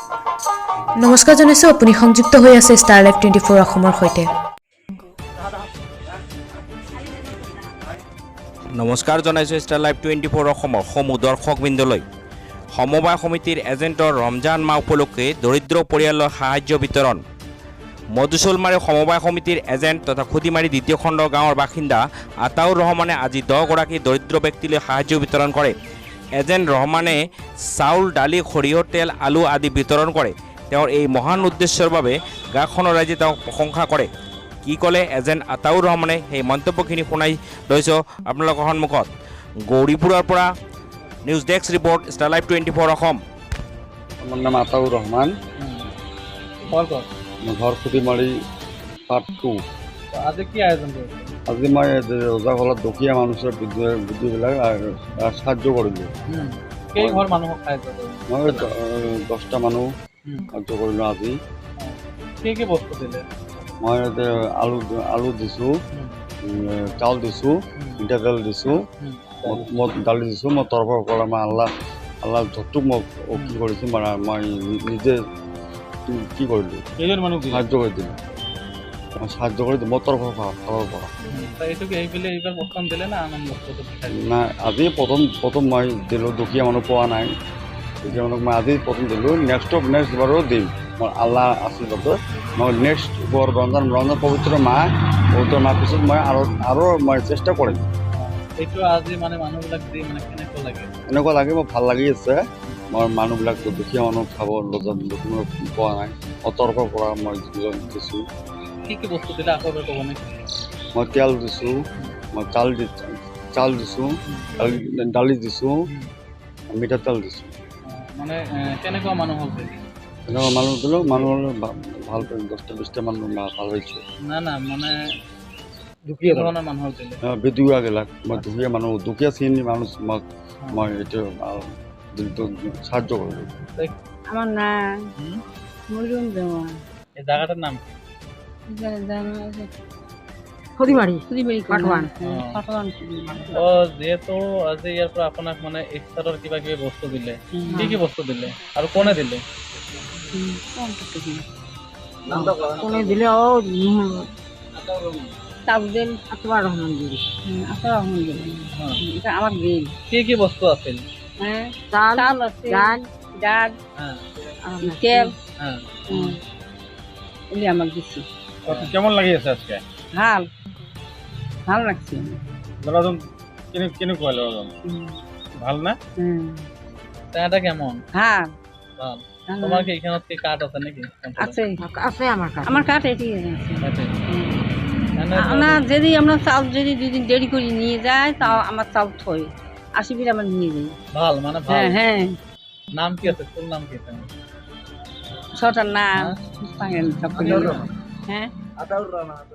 নমস্কাৰ জনাইছো আপুনি সংযুক্ত হৈ আছে ষ্টাৰ লাইভ 24 অসমৰ সৈতে। নমস্কাৰ জনাইছো ষ্টাৰ লাইভ 24 অসমৰ সমূহ দৰ্শকবৃন্দলৈ। সমবায় সমিতিৰ এজেণ্টৰ ৰমজান মাহ উপলক্ষে দৰিদ্ৰ পৰিয়ালৰ সাহায্য বিতৰণ। মধুচলমাৰী সমবায় সমিতিৰ এজেণ্ট তথা খুদিমাৰী দ্বিতীয় খণ্ডৰ গাঁৱৰ বাসিন্দা আতাউৰ ৰহমানে আজি 10 গৰাকী দৰিদ্ৰ ব্যক্তিলৈ সাহায্য বিতৰণ কৰে। এজেণ্ট ৰহমানে চাউল, দালি, সৰিয়হ তেল, আলু আদি বিতৰণ কৰে। তেওঁৰ এই মহান উদ্দেশ্যৰ বাবে গাঁওখনৰ ৰাইজে তেওঁক প্ৰশংসা কৰে। কি ক'লে এজেণ্ট আতাউৰ ৰহমানে সেই মন্তব্যখিনি শুনাই লৈছোঁ আপোনালোকৰ সন্মুখত। গৌৰীপুৰৰ পৰা news desk report star live 24 Assam. আমাৰ নাম আতাউৰ ৰহমান, ঘৰ খুঁটিমাৰি পাৰ্ট 2। আজি কি আয়োজন কৰিছে? আজি মই ৰজা ঘৰত দুখীয়া মানুহৰ বুদ্ধিবিলাক সাহায্য কৰিলোঁ। কেই ঘৰ মানুহক সাহায্য কৰিছে? মই 10টা মানুহ সাহায্য কৰিলোঁ আজি। কি বস্তু দিলে? মই আলু দিছোঁ, চাউল দিছোঁ, মিঠাতেল দিছোঁ, মই দালি দিছোঁ। মই তৰফৰ পৰা মই আল্লাহ যতটুক মই কি কৰিছোঁ মই নিজে কি কৰিলোঁ সাহায্য কৰি দিলোঁ। মই সাহায্য কৰি দিলোঁ মোৰ তৰফৰ পৰা। এইবাৰ প্ৰথম দিলে না আন বস্তুটো? নাই, আজি প্ৰথম মই দিলোঁ। দুখীয়া মানুহ পোৱা নাই, দুখীয়া মানুহক মই আজি প্ৰথম দিলোঁ। নেক্সট বাৰো দিম। মই আল্লাহ আশীৰ্বাদত মই নেক্সট ৰমজান পবিত্ৰ মাহ পিছত মই আৰু মই চেষ্টা কৰিম। এইটো আজি মানে মানুহবিলাক দি মানে এনেকুৱা লাগে মোৰ ভাল লাগি আছে। মই মানুহবিলাক দুখীয়া মানুহ খাব পোৱা নাই, তৰফৰ পৰা মই দিছোঁ। কি বস্তু দিলে আকৌ ক'ব নেকি? মই তেল দিছোঁ, মই চাউল দিছোঁ, দালি দিছোঁ, মিঠাতেল দিছোঁ। মানে কেনেকুৱা মানুহক দিলে? এনেকুৱা মানুহ দিলোঁ। মানুহৰ ভাল 10-20টা মানুহ ভাল হৈছে। না মানে দুখীয়া ধৰণৰ মানুহক দিলে? বিধুৱাবিলাক মই দুখীয়া মানুহ, দুখীয়া শ্ৰেণীৰ মানুহ মই এইটো সাহায্য কৰিলোঁ। আমাৰ নাম মৰিয়ম জামান। এই জায়গাটাৰ নাম কি? খুদিমাৰি পাটওয়ান। যেহেতু আজি ইয়াৰ পৰা আপোনাক মানে ইফতাৰৰ কিবা কিবি বস্তু দিলে, কি বস্তু দিলে আৰু কোনে দিলে? কোনে দিলে? ও তাবদেল আতওয়ার রহমান দিল। আতওয়ার রহমান দিল। এটা আমার দিল। কি বস্তু আছিল? হ্যাঁ, চাল আছে, ডাল, তেল, এগুলি আমার দিচ্ছি। কেমন লাগি আছে আজকে? ভাল লাগছে। দাদাজন কেনেকুৱা দাদাজন? ভাল না? এটা কেমন? ভাল। তোমার কি এখানে কি কার্ড আছে নাকি? আছে আমার কার্ড এটি আছে। আমরা যদি আমরা চাউল যদি 2 দিন দেরি করে নিয়ে যাই তাও আমার চাউল থই 80 বিল আমার নিয়ে যাই। ভাল মানে ভাল। হ্যাঁ। নাম কি আছে? ফুল নাম কি আছে? ছোটার নাম হ্যাঁ আতাউর রহমান।